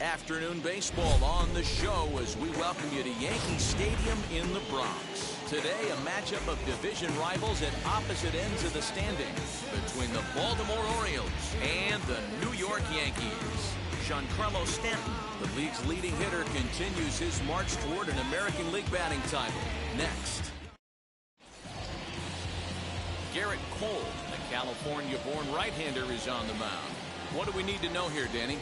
Afternoon baseball on the show as we welcome you to Yankee Stadium in the Bronx. Today, a matchup of division rivals at opposite ends of the standings between the Baltimore Orioles and the New York Yankees. Giancarlo Stanton, the league's leading hitter, continues his march toward an American League batting title. Next. Garrett Cole, the California-born right-hander, is on the mound. What do we need to know here, Danny?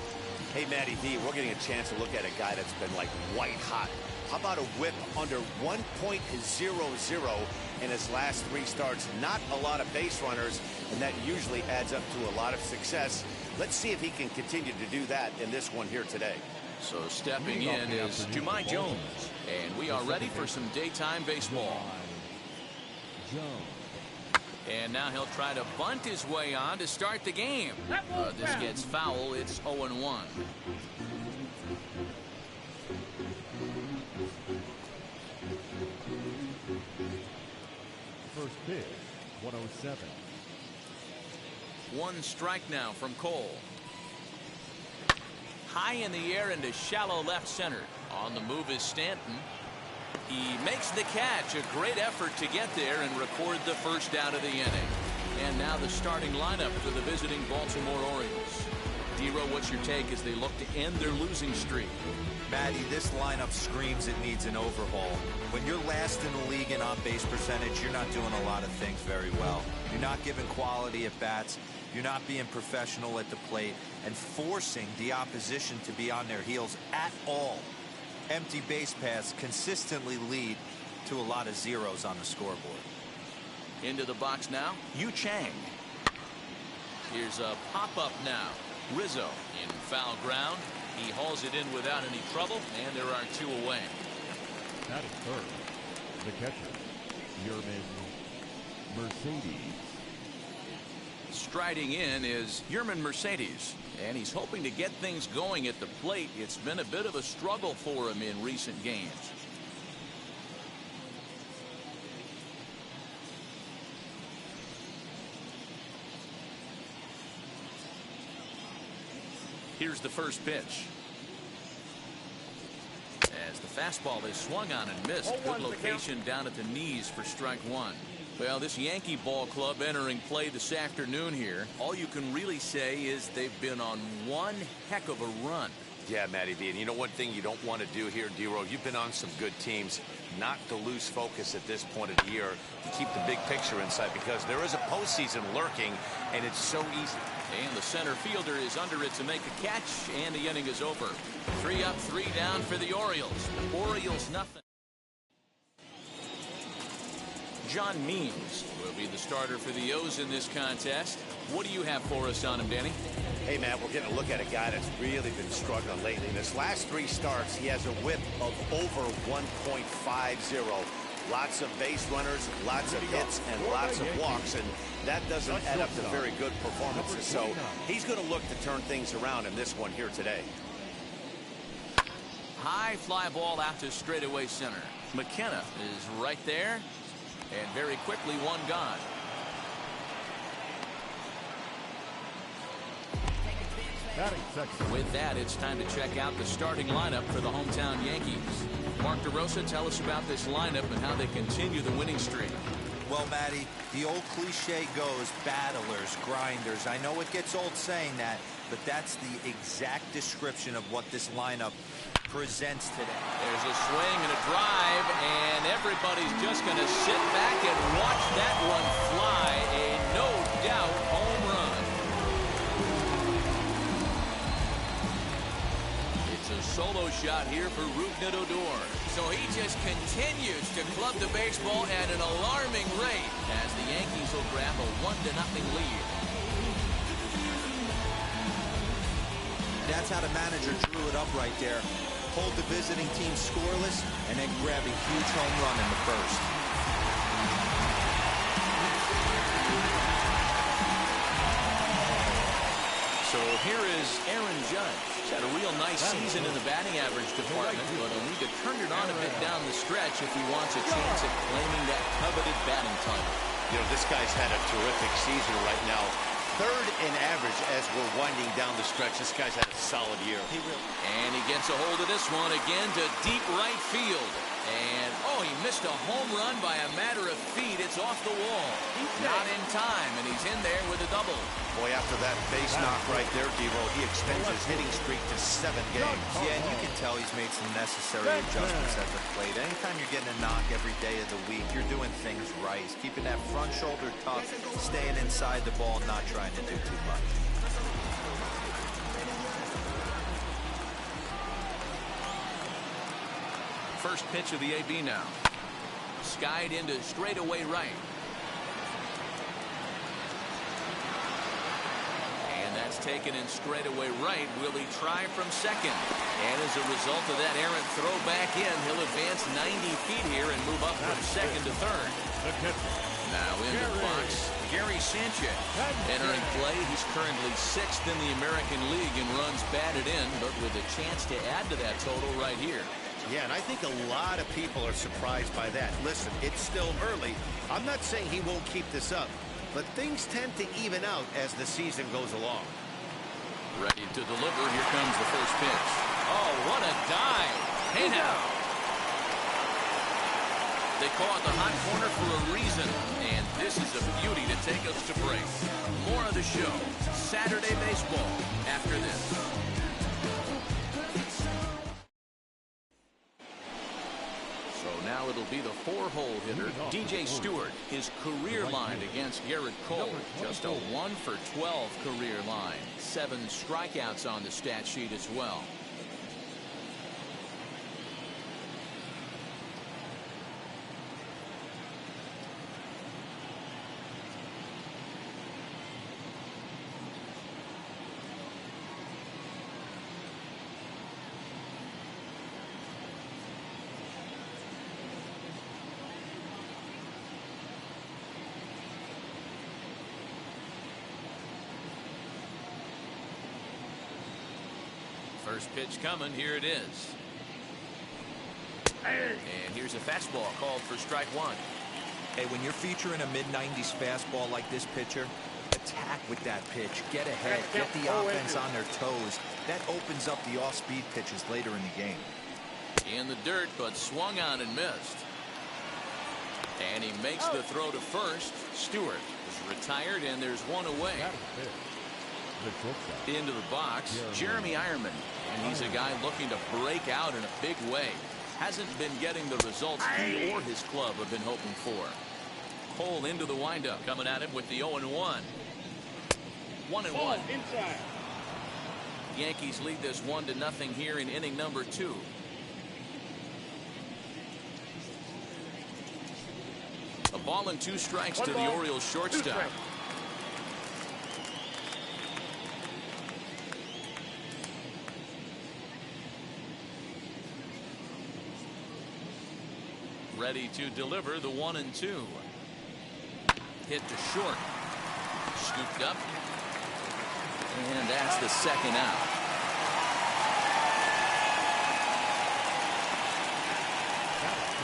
Hey, Matty D, we're getting a chance to look at a guy that's been like white hot. How about a whip under 1.00 in his last 3 starts? Not a lot of base runners, and that usually adds up to a lot of success. Let's see if he can continue to do that in this one here today. So stepping in is Jahmai Jones, and we are ready for some daytime baseball. And now he'll try to bunt his way on to start the game. This gets foul. It's 0-1. First pitch, 107. 1 strike now from Cole. High in the air into shallow left center. On the move is Stanton. He makes the catch. A great effort to get there and record the first out of the inning. And now the starting lineup for the visiting Baltimore Orioles. D-Row, what's your take as they look to end their losing streak? Matty, this lineup screams it needs an overhaul. When you're last in the league in on-base percentage, you're not doing a lot of things very well. You're not giving quality at bats. You're not being professional at the plate and forcing the opposition to be on their heels at all. Empty base paths consistently lead to a lot of zeros on the scoreboard. Into the box now, Yu Chang. Here's a pop-up now. Rizzo in foul ground. He hauls it in without any trouble, and there are 2 away. Batting third, the catcher, Yermin Mercedes. Striding in is Yermin Mercedes, and he's hoping to get things going at the plate. It's been a bit of a struggle for him in recent games. Here's the first pitch. As the fastball is swung on and missed. Good location down at the knees for strike 1. Well, this Yankee ball club entering play this afternoon here, all you can really say is they've been on one heck of a run. Yeah, Matty D, and you know one thing you don't want to do here, D-Row, you've been on some good teams, not to lose focus at this point of the year, to keep the big picture in sight, because there is a postseason lurking, and it's so easy. And the center fielder is under it to make a catch, and the inning is over. 3 up, 3 down for the Orioles. Orioles nothing. John Means will be the starter for the O's in this contest. What do you have for us on him, Danny? Hey, man, we're getting a look at a guy that's really been struggling lately. In his last 3 starts, he has a whip of over 1.50. Lots of base runners, lots of hits, and lots of walks, and that doesn't add up to very good performances. So he's going to look to turn things around in this one here today. High fly ball out to straightaway center. McKenna is right there, and very quickly 1 gone. With that, it's time to check out the starting lineup for the hometown Yankees. Mark DeRosa, tell us about this lineup and how they continue the winning streak. Well, Matty, the old cliche goes, battlers, grinders. I know it gets old saying that, but that's the exact description of what this lineup presents today. There's a swing and a drive, and everybody's just going to sit back and watch that one fly. A no doubt home run. It's a solo shot here for Rougned Odor. So he just continues to club the baseball at an alarming rate as the Yankees will grab a 1-0 lead. That's how the manager drew it up right there. Hold the visiting team scoreless and then grab a huge home run in the first. So here is Aaron Judge. He's had a real nice season in the batting average department, but he'll need to turn it on a bit down the stretch if he wants a chance at claiming that coveted batting title. You know, this guy's had a terrific season right now. 3rd in average as we're winding down the stretch. This guy's had a solid year. And he gets a hold of this one again to deep right field. And, oh, he missed a home run by a matter of feet. It's off the wall. Not in time, and he's in there with a double. Boy, after that base knock right there, Devo, he extends his hitting streak to 7 games. Yeah, and you can tell he's made some necessary adjustments at the plate. Anytime you're getting a knock every day of the week, you're doing things right. He's keeping that front shoulder tucked, staying inside the ball, not trying to do too much. First pitch of the AB now. Skied into straightaway right. And that's taken in straightaway right. Will he try from second? And as a result of that errant throw back in, he'll advance 90 feet here and move up from second to third. Now into the box, Gary Sanchez entering play. He's currently 6th in the American League in runs batted in, but with a chance to add to that total right here. Yeah, and I think a lot of people are surprised by that. Listen, it's still early. I'm not saying he won't keep this up, but things tend to even out as the season goes along. Ready to deliver. Here comes the first pitch. Oh, what a dive. Hey now. They call it the hot corner for a reason, and this is a beauty to take us to break. More of the show. Saturday baseball after this. Now it'll be the 4-hole hitter, DJ Stewart. His career line against Garrett Cole, just a 1-for-12 career line. 7 strikeouts on the stat sheet as well. First pitch coming. Here it is. And here's a fastball called for strike 1. Hey, when you're featuring a mid-90s fastball like this pitcher, attack with that pitch. Get ahead. Get the offense on their toes. That opens up the off-speed pitches later in the game. In the dirt, but swung on and missed. And he makes the throw to first. Stewart is retired, and there's one away. Into the box, Jeremy Ironman, and he's a guy looking to break out in a big way. Hasn't been getting the results he or his club have been hoping for. Cole into the windup, coming at him with the 0-1. 1-1. Yankees lead this 1-0 here in inning number 2. A ball and 2 strikes to the Orioles shortstop. Ready to deliver the 1-2. Hit to short. Scooped up. And that's the second out.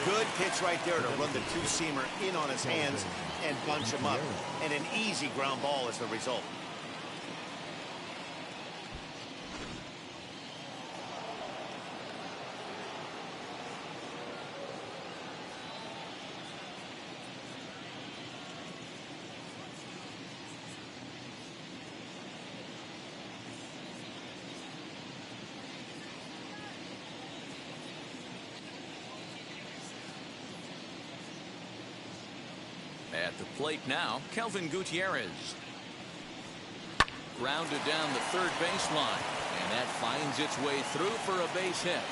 Good pitch right there to run the 2-seamer in on his hands and bunch him up. And an easy ground ball as the result. At the plate now, Kelvin Gutierrez. Grounded down the third baseline, and that finds its way through for a base hit.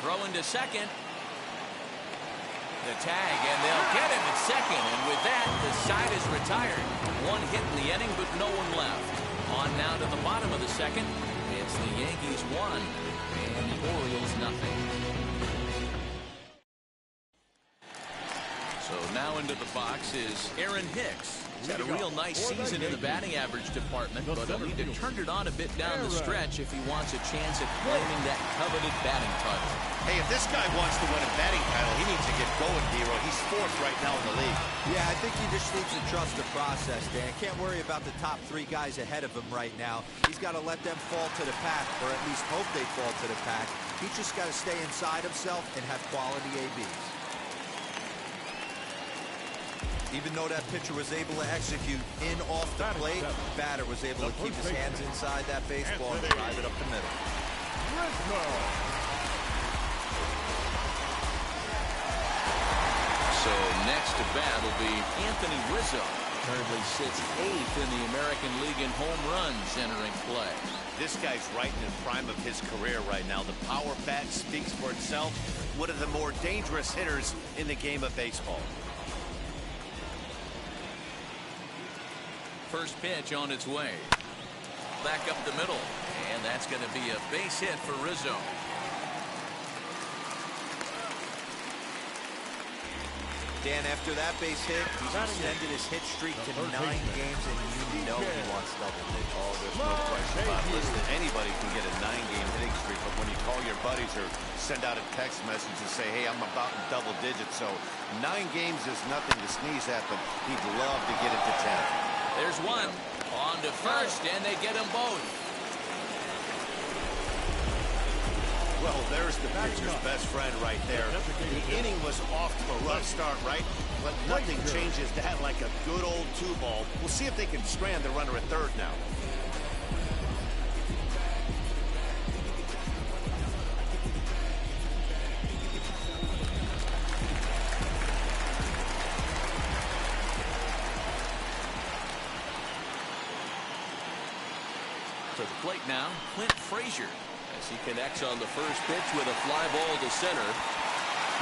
Throwing to second. The tag, and they'll get him at second, and with that, the side is retired. 1 hit in the inning, but no one left. On now to the bottom of the second. It's the Yankees 1 and the Orioles 0. So Now into the box is Aaron Hicks. He's had a real nice season in the batting average department, but he'll need to turn it on a bit down the stretch if he wants a chance at claiming that coveted batting title. Hey, if this guy wants to win a batting title, he needs to get going, Dero. He's fourth right now in the league. Yeah, I think he just needs to trust the process, Dan. Can't worry about the top 3 guys ahead of him right now. He's got to let them fall to the pack, or at least hope they fall to the pack. He's just got to stay inside himself and have quality ABs. Even though that pitcher was able to execute in off the plate, batter was able to keep his hands inside that baseball and drive it up the middle. So next to bat will be Anthony Rizzo. Currently sits 8th in the American League in home runs entering play. This guy's right in the prime of his career right now. The power bat speaks for itself. One of the more dangerous hitters in the game of baseball. First pitch on its way. Back up the middle. And that's going to be a base hit for Rizzo. Dan, after that base hit, he's extended his hit streak to 9 games, and you know he wants double digits. Oh, there's no question about it. Listen, anybody can get a 9-game hitting streak, but when you call your buddies or send out a text message and say, hey, I'm about in double digits, so 9 games is nothing to sneeze at, but he'd love to get it to 10. There's one. On to first, and they get them both. Well, there's the pitcher's best friend right there. The inning was off to a rough start, right? But nothing changes that like a good old 2-ball. We'll see if they can strand the runner at third now. To the plate now, Clint Frazier, as he connects on the first pitch with a fly ball to center.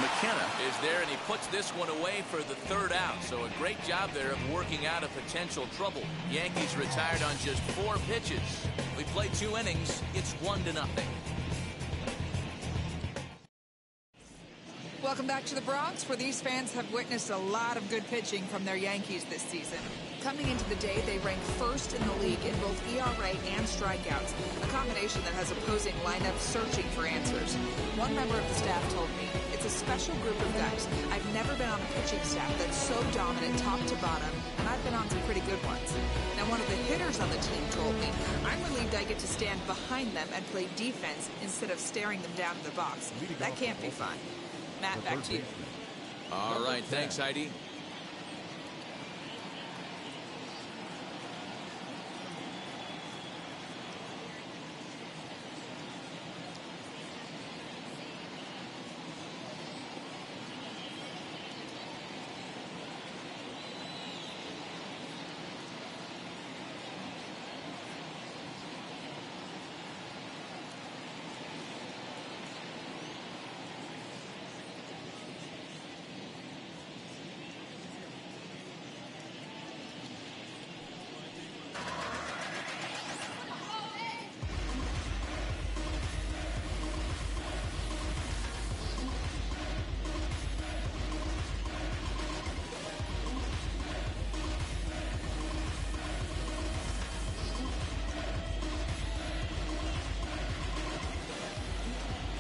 McKenna is there, and he puts this one away for the 3rd out. So a great job there of working out a potential trouble. Yankees retired on just 4 pitches. We played 2 innings. It's 1-0. Welcome back to the Bronx, where these fans have witnessed a lot of good pitching from their Yankees this season. Coming into the day, they rank 1st in the league in both ERA and strikeouts, a combination that has opposing lineups searching for answers. One member of the staff told me, it's a special group of guys. I've never been on a pitching staff that's so dominant top to bottom, and I've been on some pretty good ones. Now, one of the hitters on the team told me, I'm relieved I get to stand behind them and play defense instead of staring them down in the box. That can't be fun. Matt, back to you. All right, thanks, Heidi.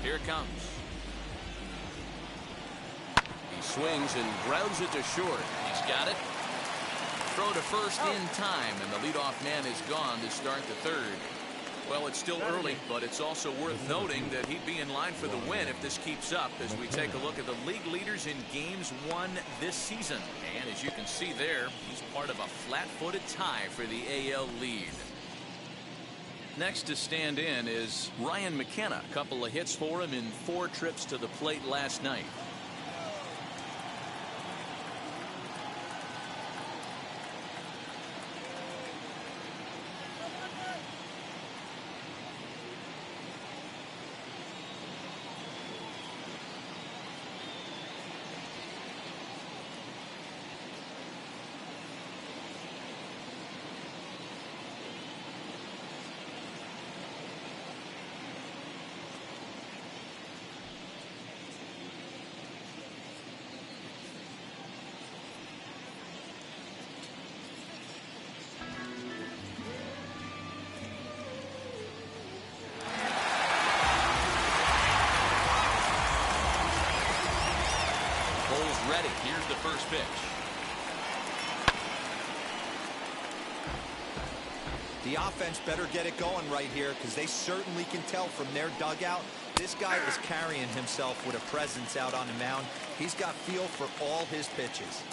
Here it comes. He swings and grounds it to short. He's got it. Throw to first in time, and the leadoff man is gone to start the 3rd. Well, it's still early, but it's also worth noting that he'd be in line for the win if this keeps up as we take a look at the league leaders in games won this season. And as you can see there, he's part of a flat-footed tie for the AL lead. Next to stand in is Ryan McKenna. A couple of hits for him in 4 trips to the plate last night. ready. Here's the first pitch. The offense better get it going right here, because they certainly can tell from their dugout this guy is carrying himself with a presence out on the mound. He's got feel for all his pitches.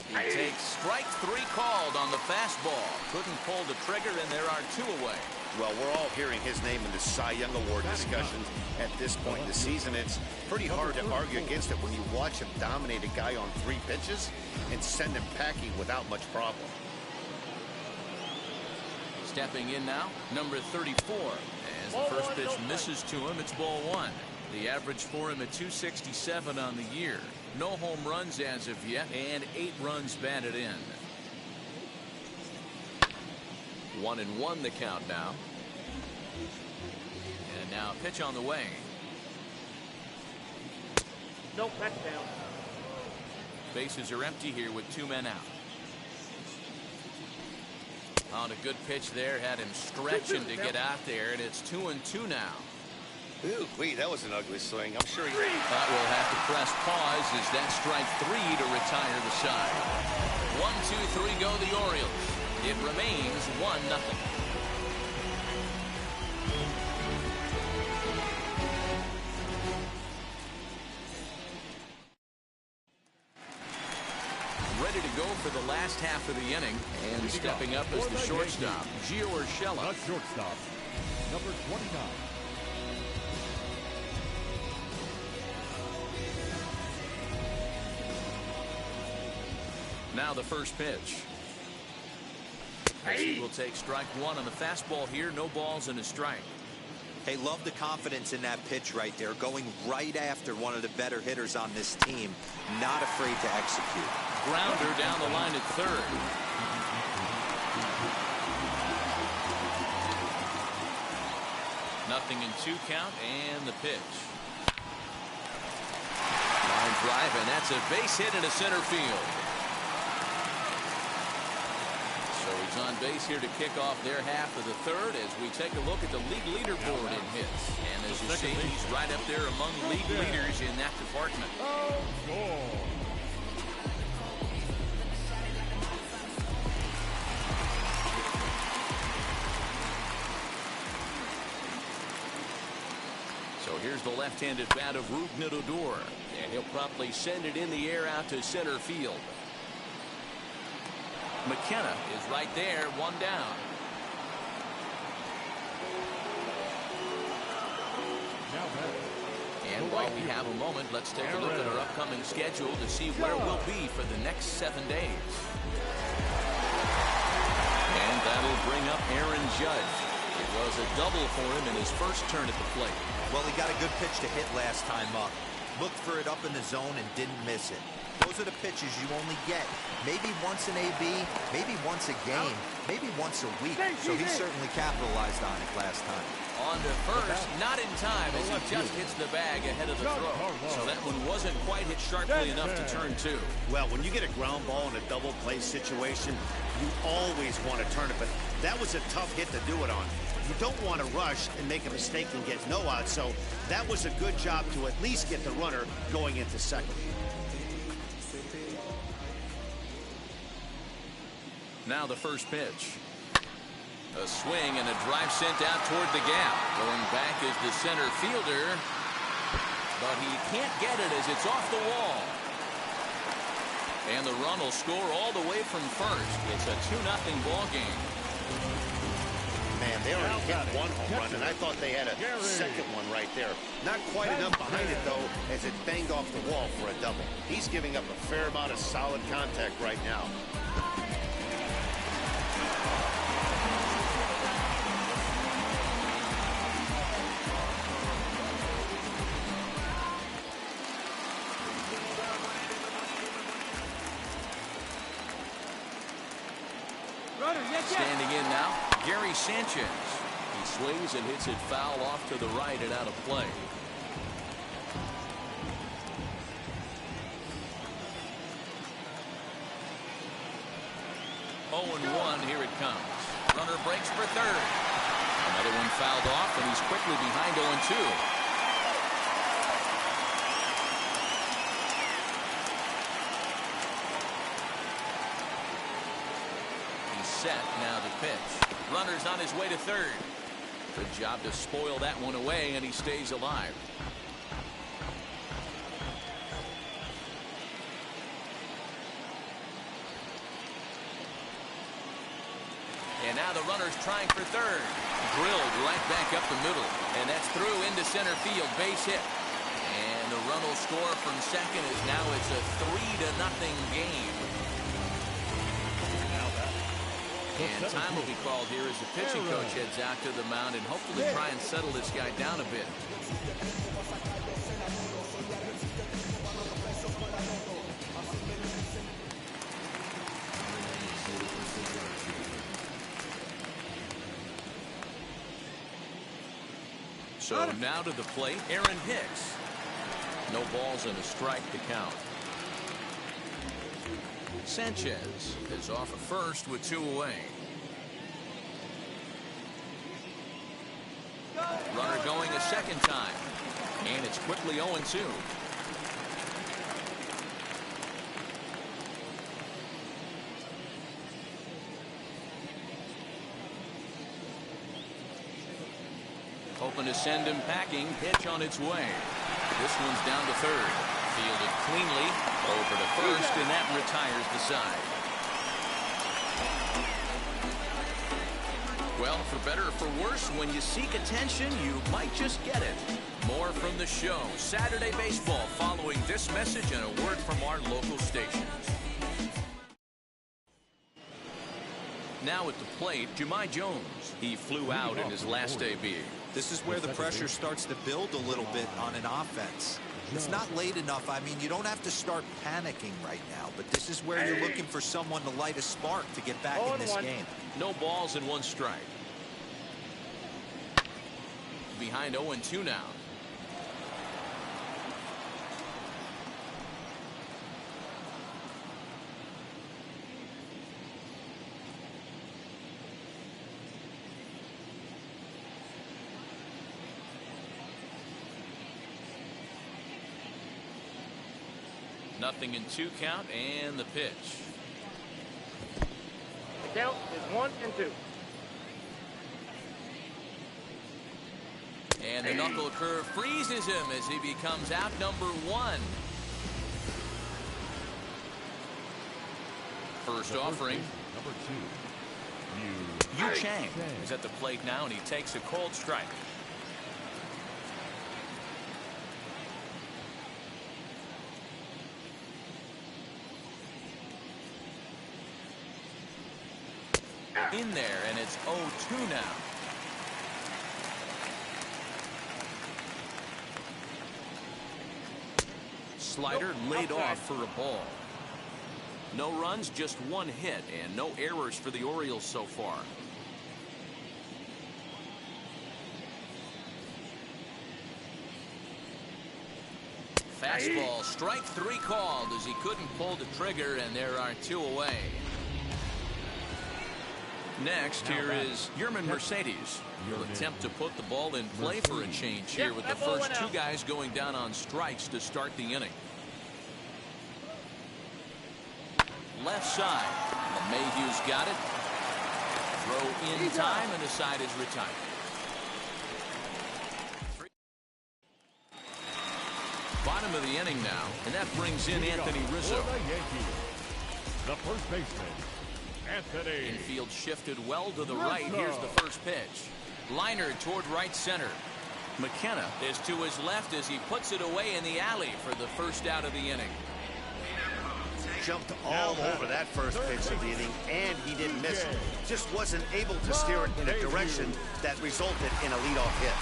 He takes strike 3 called on the fastball. Couldn't pull the trigger, and there are 2 away. Well, we're all hearing his name in the Cy Young Award discussions at this point in the season. It's pretty hard to argue against it when you watch him dominate a guy on 3 pitches and send him packing without much problem. Stepping in now, number 34. As the first pitch misses to him, it's ball 1. The average for him at 267 on the year. No home runs as of yet, and 8 runs batted in. 1-1 the count now. And now pitch on the way. Nope, that's down. Bases are empty here with 2 men out. On a good pitch there, had him stretching to get out there, and it's 2-2 now. Ooh, wait, that was an ugly swing. I'm sure he... That will have to press pause as that strike 3 to retire the side. 1-2-3 go the Orioles. It remains 1-0. Ready to go for the last half of the inning, and stepping up as the shortstop, Gio Urshela. The shortstop, number 29. Now the first pitch. He will take strike 1 on the fastball here. No balls and a strike. Hey, love the confidence in that pitch right there. Going right after one of the better hitters on this team. Not afraid to execute. Grounder down the line at third. Nothing in 2 count, and the pitch. Line drive, and that's a base hit into center field. So he's on base here to kick off their half of the third as we take a look at the league leaderboard in hits. And as you see, he's right up there among league leaders in that department. So here's the left-handed bat of Rougned Odor, and he'll promptly send it in the air out to center field. McKenna is right there, 1 down. And while we have a moment, let's take a look at our upcoming schedule to see where we'll be for the next 7 days. And that'll bring up Aaron Judge. It was a double for him in his first turn at the plate. Well, he got a good pitch to hit last time up. Looked for it up in the zone and didn't miss it. Those are the pitches you only get maybe once in AB, maybe once a game, maybe once a week. So he certainly capitalized on it last time. On to first, not in time as he just hits the bag ahead of the throw. So that one wasn't quite hit sharply enough to turn 2. Well, when you get a ground ball in a double play situation, you always want to turn it, but that was a tough hit to do it on. You don't want to rush and make a mistake and get no out, so that was a good job to at least get the runner going into second. Now the first pitch. A swing and a drive sent out toward the gap. Going back is the center fielder, but he can't get it as it's off the wall. And the run will score all the way from first. It's a 2-0 ball game. Man, they already hit 1 home run, and I thought they had a second one right there. Not quite enough behind it, though, as it banged off the wall for a double. He's giving up a fair amount of solid contact right now. Standing in now, Gary Sanchez. He swings and hits it foul off to the right and out of play. Oh, and 1, here it comes. Runner breaks for third. Another one fouled off, and he's quickly behind 0-2. set. Now the pitch. Runner's on his way to third. Good job to spoil that one away, and he stays alive. And now the runner's trying for third. Drilled right back up the middle. And that's through into center field. Base hit. And the run will score from second as now it's a 3-0 game. And time will be called here as the pitching coach heads out to the mound and hopefully try and settle this guy down a bit. So now to the plate, Aaron Hicks. No balls and a strike to count. Sanchez is off at first with 2 away. Runner going a second time. And it's quickly 0-2. Hoping to send him packing. Pitch on its way. This one's down to third. Fielded cleanly over to first, and that retires the side. Well, for better or for worse, when you seek attention, you might just get it. More from the show. Saturday Baseball following this message and a word from our local stations. Now at the plate, Jahmai Jones. He flew out in his last AB. This is where the pressure starts to build a little bit on an offense. It's not late enough. I mean, you don't have to start panicking right now, but this is where you're looking for someone to light a spark to get back in this game. No balls and 1 strike. Behind 0-2 now. Nothing in 2 count, and the pitch. The count is 1-2. And the knuckle curve freezes him as he becomes out number 1. First offering. Number 2. Yu Chang is at the plate now, and he takes a cold strike. In there, and it's 0-2 now. Slider laid off for a ball. No runs, just 1 hit, and no errors for the Orioles so far. Fastball, strike 3 called as he couldn't pull the trigger, and there are 2 away. Next, here is Yerman Mercedes. He'll attempt to put the ball in play for a change here with the first 2 guys going down on strikes to start the inning. Left side. Mayhew's got it. Throw in time, and the side is retired. Bottom of the inning now, and that brings in Anthony Rizzo. The first baseman, Anthony. Infield shifted well to the right. Here's the first pitch. Liner toward right center. McKenna is to his left as he puts it away in the alley for the first out of the inning. Jumped all over that first pitch of the inning, and he didn't miss it. Just wasn't able to steer it in a direction that resulted in a leadoff hit.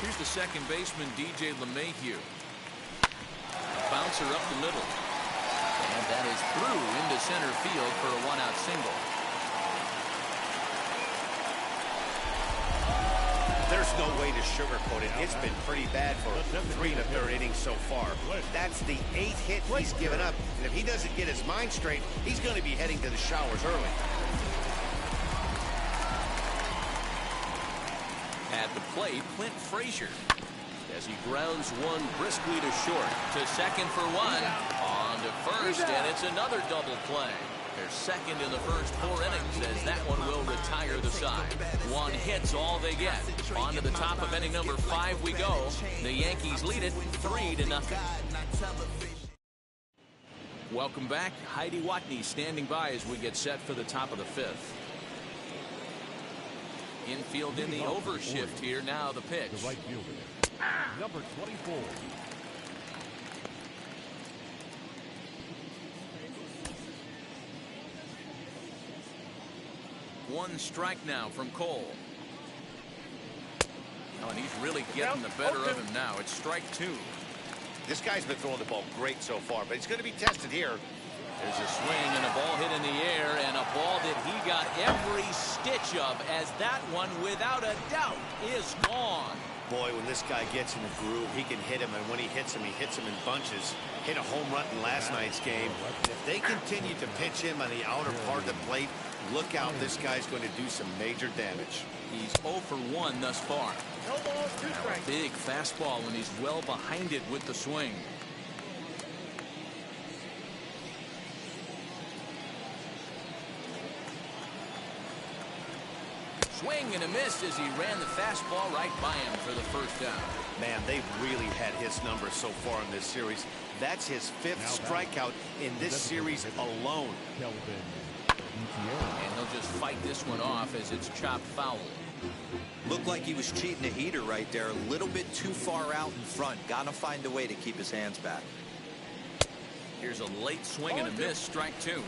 Here's the second baseman, DJ LeMahieu. Bouncer up the middle. And that is through into center field for a 1-out single. There's no way to sugarcoat it. It's been pretty bad for 3 1/3 innings so far. That's the 8th hit he's given up. And if he doesn't get his mind straight, he's going to be heading to the showers early. At the plate, Clint Frazier, as he grounds one briskly to short. To second for 1. On to first, and it's another double play. They're second in the first 4 innings as that one will retire the side. 1 hit's all they get. On to the top of inning number 5 we go. The Yankees lead it 3-0. Welcome back. Heidi Watney standing by as we get set for the top of the 5th. Infield in the overshift here. Now the pitch. The right fielder, number 24. One strike now from Cole. Oh, and he's really getting the better of him now. It's strike 2. This guy's been throwing the ball great so far, but he's going to be tested here. There's a swing and a ball hit in the air, and a ball that he got every stitch of, as that one, without a doubt, is gone. Boy, when this guy gets in the groove, he can hit him, and when he hits him in bunches. Hit a home run in last night's game. If they continue to pitch him on the outer part of the plate, look out, this guy's going to do some major damage. He's 0 for 1 thus far. No balls, 2 strikes. Big fastball, and he's well behind it with the swing. Swing and a miss as he ran the fastball right by him for the first down. Man, they've really had his numbers so far in this series. That's his 5th strikeout in this series alone. And he'll just fight this one off as it's chopped foul. Looked like he was cheating a heater right there. A little bit too far out in front. Gotta find a way to keep his hands back. Here's a late swing and a miss, strike 2.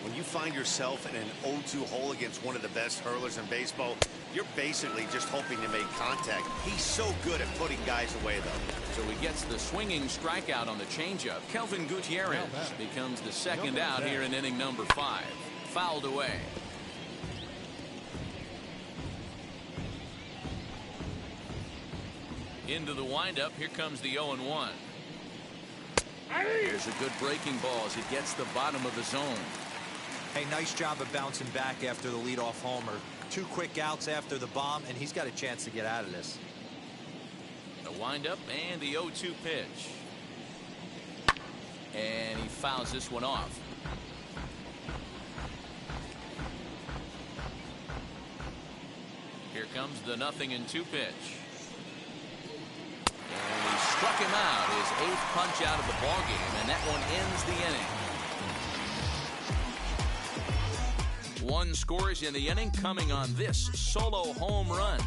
When you find yourself in an 0-2 hole against one of the best hurlers in baseball, you're basically just hoping to make contact. He's so good at putting guys away, though. So he gets the swinging strikeout on the changeup. Kelvin Gutierrez becomes the second out here in inning number 5. Fouled away. Into the windup. Here comes the 0-1. Here's a good breaking ball as it gets the bottom of the zone. Hey, nice job of bouncing back after the leadoff homer. 2 quick outs after the bomb, and he's got a chance to get out of this. The windup and the 0-2 pitch. And he fouls this one off. Here comes the 0-2 pitch. And he struck him out, his 8th punch out of the ballgame, and that one ends the inning. 1 scores in the inning, coming on this solo home run.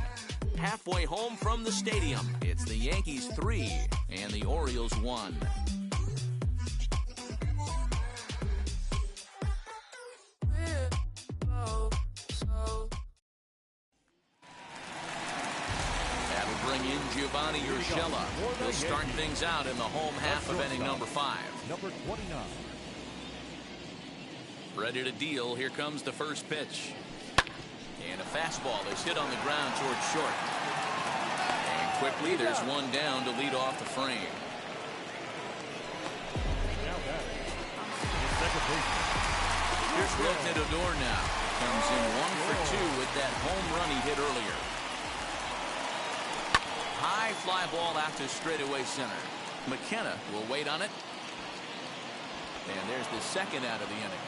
Halfway home from the stadium, it's the Yankees 3 and the Orioles 1. That'll bring in Giovanni Urshela. He'll start things out in the home half of inning number 5. Number 29. Ready to deal. Here comes the first pitch. And a fastball is hit on the ground towards short. And quickly there's one down to lead off the frame. Here's Rougned Odor now. Comes in 1 for 2 with that home run he hit earlier. High fly ball out to straightaway center. McKenna will wait on it. And there's the second out of the inning.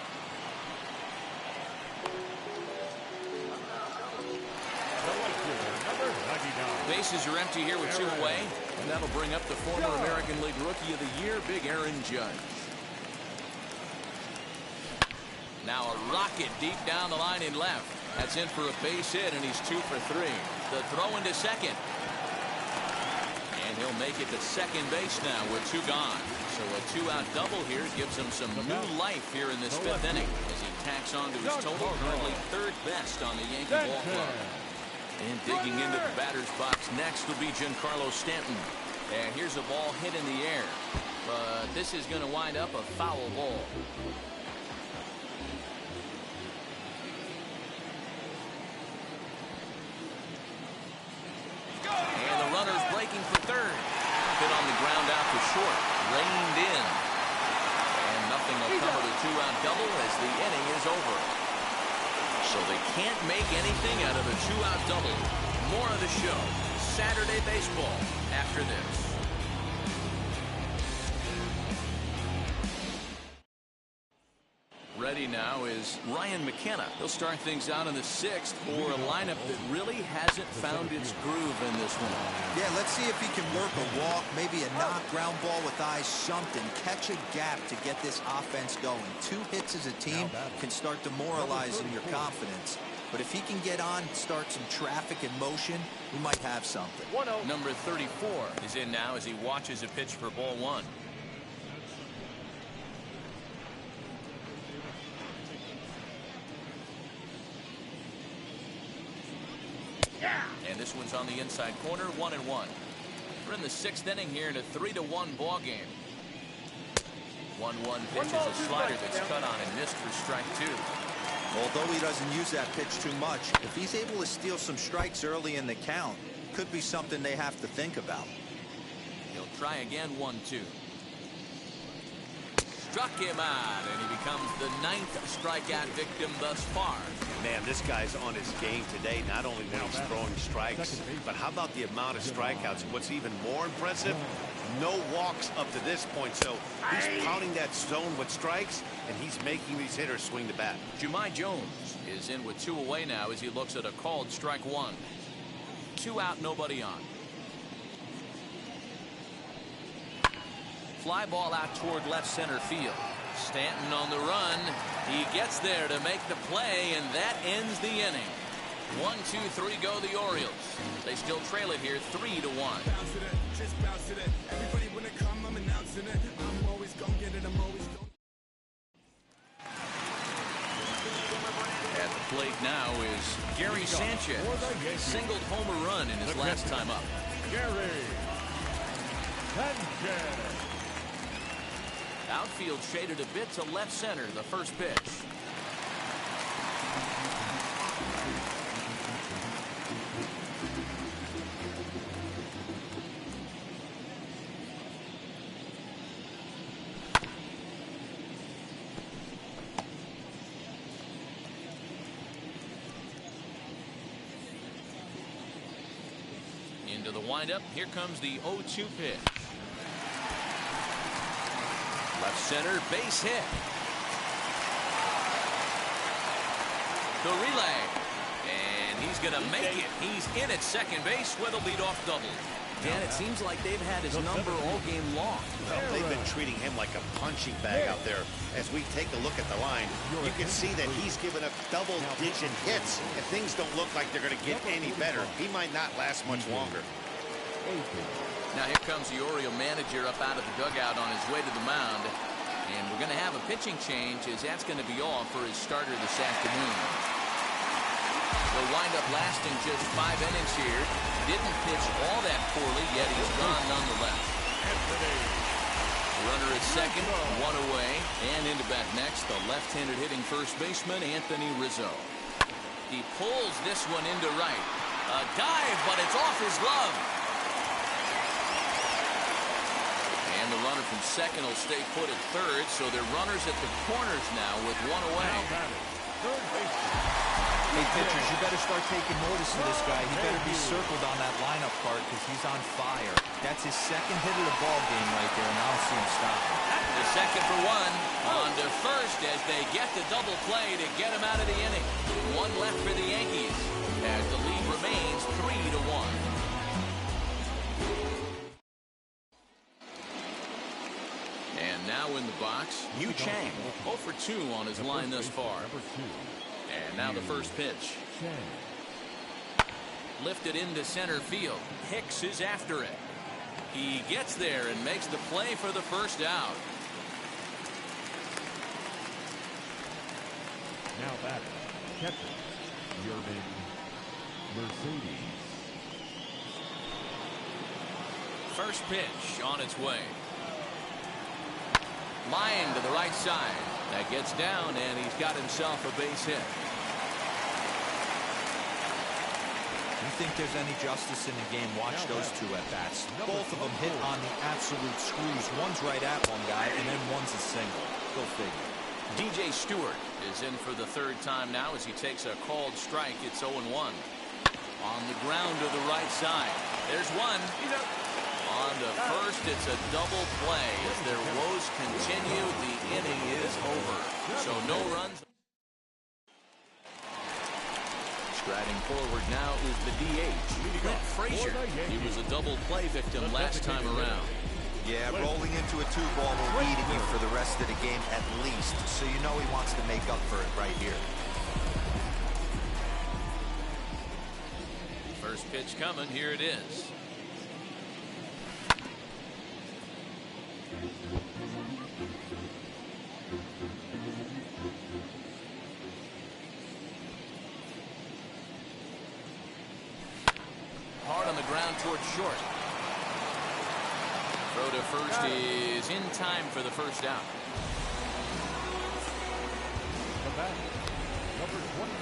Bases are empty here with 2 away, and that'll bring up the former American League Rookie of the Year, Big Aaron Judge. Now a rocket deep down the line in left. That's in for a base hit, and he's 2 for 3. The throw into second. And he'll make it to second base now with 2 gone. So a 2-out double here gives him some new life here in this 5th inning as he tacks on to his total, currently 3rd best on the Yankee ball club. And digging into the batter's box next will be Giancarlo Stanton. And here's a ball hit in the air. But this is going to wind up a foul ball. And the runner's breaking for 3rd. Hit on the ground out to short. Reined in. And nothing will come of the 2-out double as the inning is over. So they can't make anything out of the 2-out double. More of the show. Saturday baseball after this. ready now is Ryan McKenna. He'll start things out in the 6th for a lineup that really hasn't found its groove in this one. Yeah, let's see if he can work a walk, maybe a knock, ground ball with eyes, something. Catch a gap to get this offense going. 2 hits as a team can start demoralizing your confidence. But if he can get on, start some traffic in motion, we might have something. 1-0. Number 34 is in now as he watches a pitch for ball 1. And this one's on the inside corner, 1-1. We're in the 6th inning here in a 3-1 ball game. 1-1 pitch is a slider that's cut on and missed for strike 2. Although he doesn't use that pitch too much, if he's able to steal some strikes early in the count, could be something they have to think about. He'll try again, 1-2. Struck him out, and he becomes the 9th strikeout victim thus far. Man, this guy's on his game today, not only when he's throwing strikes, but how about the amount of strikeouts? What's even more impressive, no walks up to this point. So he's pounding that zone with strikes, and he's making these hitters swing the bat. Jahmai Jones is in with 2 away now as he looks at a called strike 1. 2 out, nobody on. Fly ball out toward left center field. Stanton on the run. He gets there to make the play, and that ends the inning. 1, 2, 3 go the Orioles. They still trail it here 3-1. At the plate now is Gary Sanchez. Singled home run in his last time up. Gary Sanchez. Outfield shaded a bit to left center, the first pitch. Into the windup. Here comes the 0-2 pitch. Left center, base hit. The relay. And he's going to make it. He's in at second base with a leadoff double. Dan, it seems like they've had his number all game long. Well, they've been treating him like a punching bag out there. As we take a look at the line, you can see that he's given up double-digit hits, and things don't look like they're going to get any better. He might not last much longer. Now here comes the Oriole manager up out of the dugout on his way to the mound. And we're going to have a pitching change as that's going to be all for his starter this afternoon. He'll wind up lasting just 5 innings here. Didn't pitch all that poorly, yet he's gone nonetheless. Runner at second, 1 away. And into bat next, the left-handed hitting first baseman, Anthony Rizzo. He pulls this one into right. A dive, but it's off his glove. And the runner from second will stay put at third, so they're runners at the corners now with 1 away. Hey, pitchers, you better start taking notice of this guy. He better be circled on that lineup card because he's on fire. That's his second hit of the ball game right there, and I don't see him stopping. The second for 1. On to first as they get the double play to get him out of the inning. 1 left for the Yankees as the lead remains 3-1. And now in the box, Yu Chang, 0 for 2 on his line thus far. And now the first pitch. Lifted into center field. Hicks is after it. He gets there and makes the play for the first out. Now batting, catcher, Yermin Mercedes. First pitch on its way. Line to the right side. That gets down, and he's got himself a base hit. You think there's any justice in the game? Watch those 2 at-bats. Both of them hit on the absolute screws. One's right at one guy, and then one's a single. Go figure. DJ Stewart is in for the 3rd time now as he takes a called strike. It's 0-1. On the ground to the right side. There's one. On to first, it's a double play. As their woes continue, the inning is over. So no runs. Striding forward now is the DH, Clint Frazier. He was a double play victim last time around. Yeah, rolling into a 2-ball will eat at you for the rest of the game at least. So you know he wants to make up for it right here. First pitch coming. Here it is. Hard on the ground towards short. Throw to first is in time for the first out. The batter, number 29.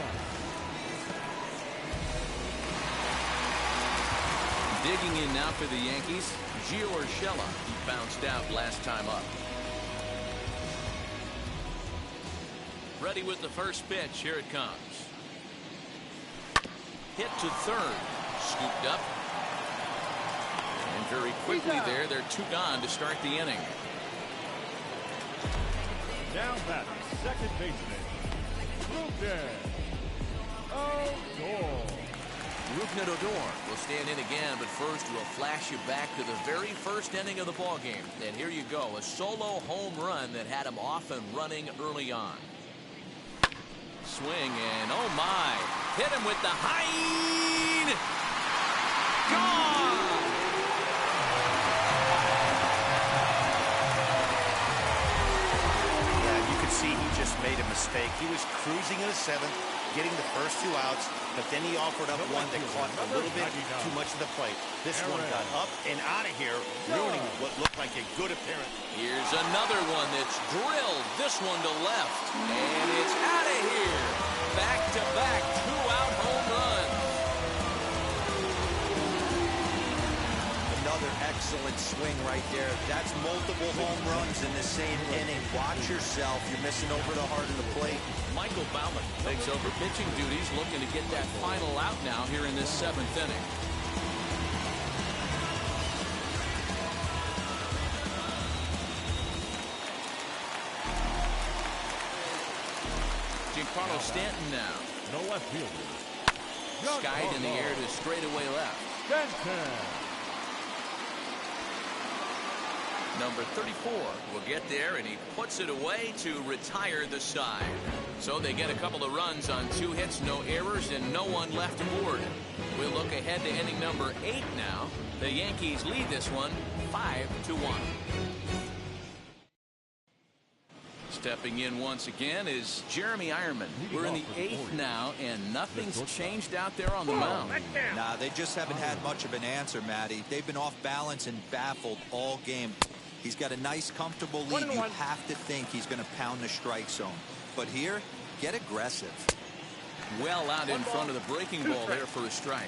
Digging in now for the Yankees, Gio Urshela. He bounced out last time up. Ready with the first pitch. Here it comes. Hit to third. Scooped up. And very quickly there, they're 2 gone to start the inning. Now batting, second baseman, Rougned Odor. Rougned Odor will stand in again, but first we'll flash you back to the very first inning of the ball game. And here you go, a solo home run that had him off and running early on. Swing and oh my, hit him with the high. Gone. Yeah, you can see he just made a mistake. He was cruising in the 7th, getting the first 2 outs, but then he offered up one that caught a little bit too much of the plate. This one got up and out of here, ruining what looked like a good appearance. Here's another one that's drilled. This one to left, and it's out of here. Back-to-back 2-out home runs. Another excellent swing right there. That's multiple home runs in the same inning. Watch yourself. You're missing over the heart of the plate. Michael Baumann takes over pitching duties, looking to get that final out now here in this 7th inning. Giancarlo Stanton now. No left fielder. Skied in the air to straightaway left. Stanton. Number 34 will get there, and he puts it away to retire the side. So they get a couple of runs on 2 hits, no errors, and no one left aboard. We'll look ahead to inning number 8 now. The Yankees lead this one 5-1. Stepping in once again is Jeremy Ironman. We're in the 8th now, and nothing's changed out there on the mound. Nah, they just haven't had much of an answer, Matty. They've been off balance and baffled all game. He's got a nice, comfortable lead. You have to think he's going to pound the strike zone. But here, get aggressive. Well out in front of the breaking ball there for a strike.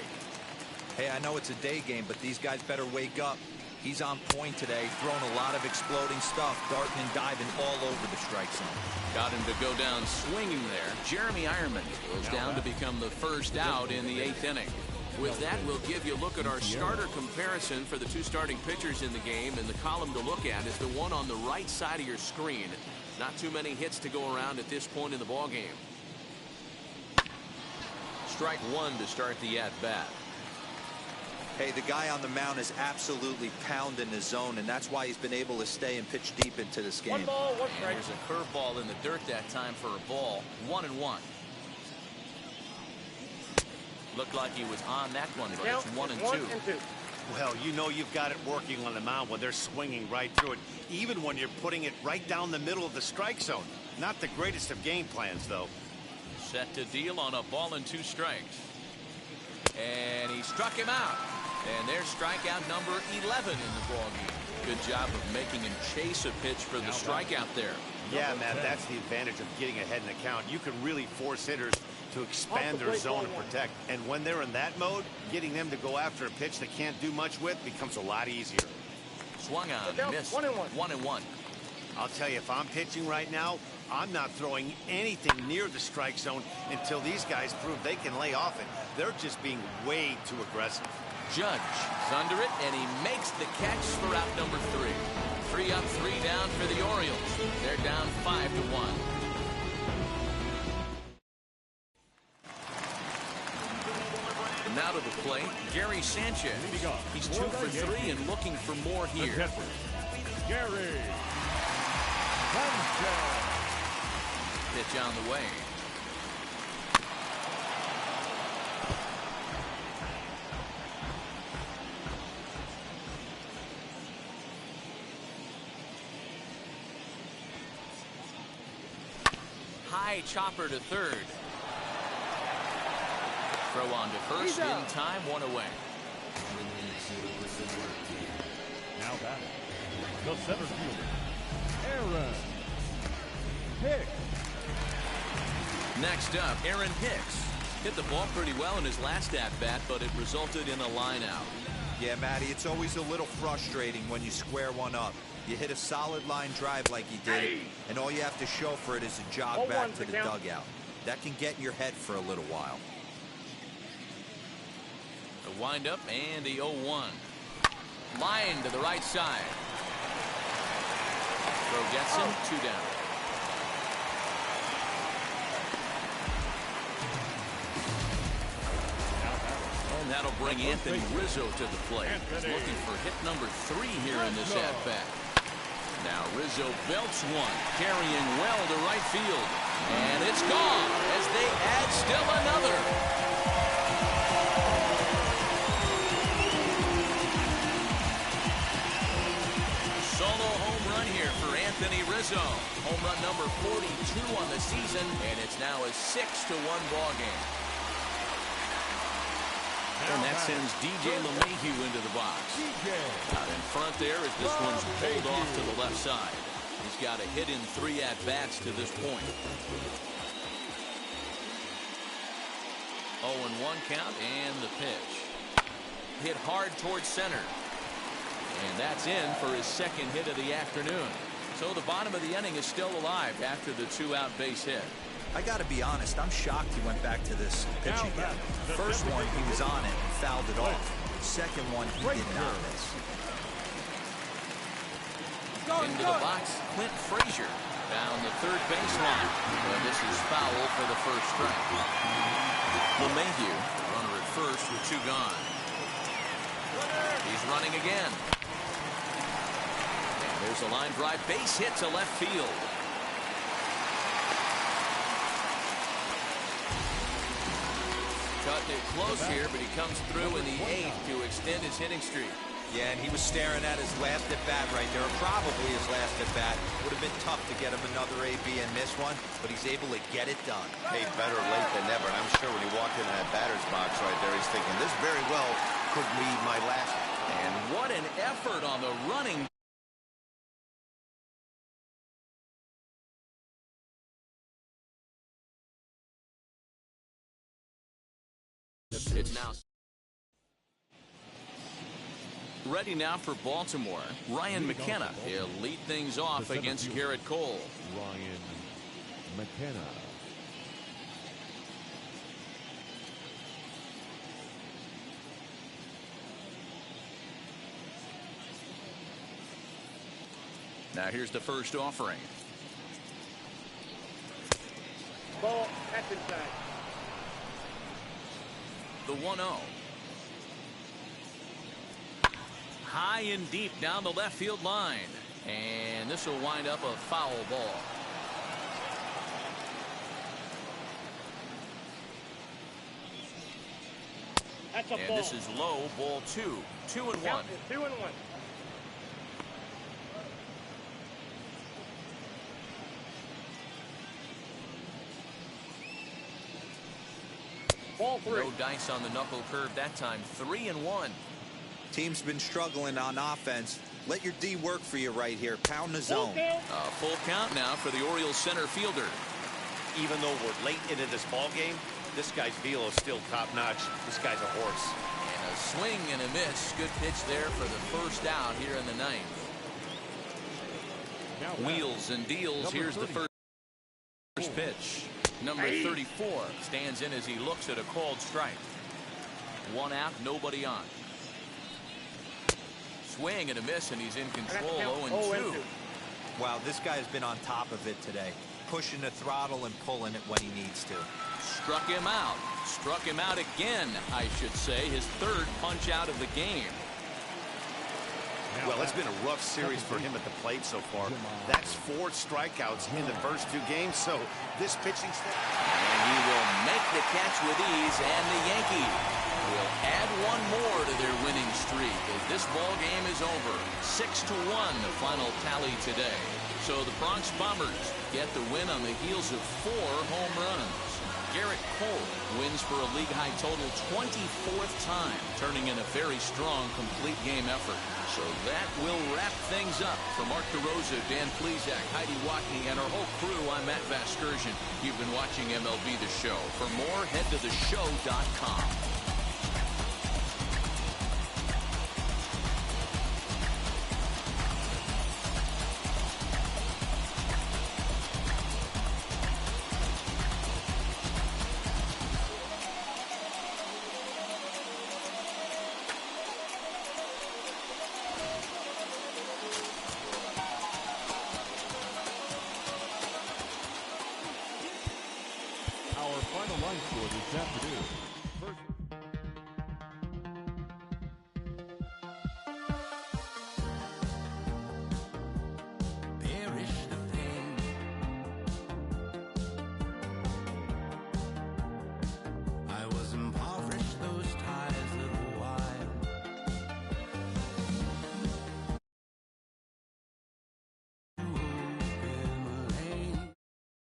Hey, I know it's a day game, but these guys better wake up. He's on point today, throwing a lot of exploding stuff, darting and diving all over the strike zone. Got him to go down swinging there. Jeremy Ironman goes down to become the first out in the 8th inning. With that, we'll give you a look at our starter comparison for the 2 starting pitchers in the game, and the column to look at is the one on the right side of your screen. Not too many hits to go around at this point in the ball game. Strike 1 to start the at-bat. Hey, the guy on the mound is absolutely pounding the zone, and that's why he's been able to stay and pitch deep into this game. 1 ball, 1 strike. There's a curveball in the dirt that time for a ball. 1-1. Looked like he was on that one, but it's 1-2. Well, you know you've got it working on the mound when they're swinging right through it, even when you're putting it right down the middle of the strike zone. Not the greatest of game plans, though. Set to deal on a ball and 2 strikes. And he struck him out. And there's strikeout number 11 in the ballgame. Good job of making him chase a pitch for the strikeout there. Yeah, Matt, that's the advantage of getting ahead in the count. You can really force hitters to expand their zone and protect. And when they're in that mode, getting them to go after a pitch they can't do much with becomes a lot easier. Swung on, missed. 1-1. I'll tell you, if I'm pitching right now, I'm not throwing anything near the strike zone until these guys prove they can lay off it. They're just being way too aggressive. Judge is under it, and he makes the catch for out number 3. 3 up, 3 down for the Orioles. They're down 5-1. Now to the plate, Gary Sanchez. He's 2 for 3 and looking for more here. Gary Sanchez. Pitch on the way. High chopper to third. Throw on to first in time, 1 away. Now batting, the center fielder, Aaron Hicks. Next up, Aaron Hicks. Hit the ball pretty well in his last at-bat, but it resulted in a line out. Yeah, Matty, it's always a little frustrating when you square one up. You hit a solid line drive like he did, and all you have to show for it is a jog back to the dugout. That can get in your head for a little while. The windup and the 0-1. Line to the right side. Throw gets him, 2 down. And that'll bring Anthony Rizzo to the plate. He's looking for hit number 3 here in this at-bat. Now Rizzo belts one, carrying well to right field. And it's gone as they add still another. Solo home run here for Anthony Rizzo. Home run number 42 on the season, and it's now a 6-1 ball game. And that sends DJ LeMahieu into the box. Out in front there as this one's pulled off to the left side. He's got a hit in 3 at-bats to this point. 0-1 count and the pitch. Hit hard towards center. And that's in for his 2nd hit of the afternoon. So the bottom of the inning is still alive after the 2-out base hit. I got to be honest, I'm shocked he went back to this pitching game. First one, he was on it and fouled it off. Second one, he did not miss. Into the box, Clint Frazier down the third baseline. And this is foul for the first strike. LeMahieu, runner at first with 2 gone. He's running again. And there's a line drive base hit to left field. Cutting it close here, but he comes through in the 8th to extend his hitting streak. Yeah, and he was staring at his last at-bat right there, or probably his last at-bat. Would have been tough to get him another AB and miss one, but he's able to get it done. Hey, better late than never. And I'm sure when he walked in that batter's box right there, he's thinking, this very well could be my last. And what an effort on the running. It's now ready now for Baltimore. Ryan McKenna. He'll lead things off against Garrett Cole. Ryan McKenna. Now here's the first offering. Ball, that's inside. The 1-0. High and deep down the left field line. And this will wind up a foul ball. That's a And ball. this is low, ball 2. 2-1. Count is 2-1. Ball 3. No dice on the knuckle curve that time. 3-1. Team's been struggling on offense. Let your D work for you right here. Pound the zone. Full count now for the Orioles center fielder. Even though we're late into this ball game, this guy's velo is still top-notch. This guy's a horse. And a swing and a miss. Good pitch there for the first out here in the 9th. Wheels and deals. Here's the first pitch. Number 34 stands in as he looks at a called strike. 1 out, nobody on. Swing and a miss, and he's in control. 0-2. Wow, this guy has been on top of it today. pushing the throttle and pulling it when he needs to. Struck him out. Struck him out again, I should say. His third punch out of the game. Well, it's been a rough series for him at the plate so far. That's 4 strikeouts in the first 2 games, so this pitching staff... And he will make the catch with ease, and the Yankees will add one more to their winning streak as this ball game is over. 6-1, the final tally today. So the Bronx Bombers get the win on the heels of 4 home runs. Garrett Cole wins for a league-high total 24th time, turning in a very strong complete game effort. So that will wrap things up. For Mark DeRosa, Dan Plesac, Heidi Watney, and our whole crew, I'm Matt Vasgersian. You've been watching MLB The Show. For more, head to theshow.com. Our final line score this afternoon. First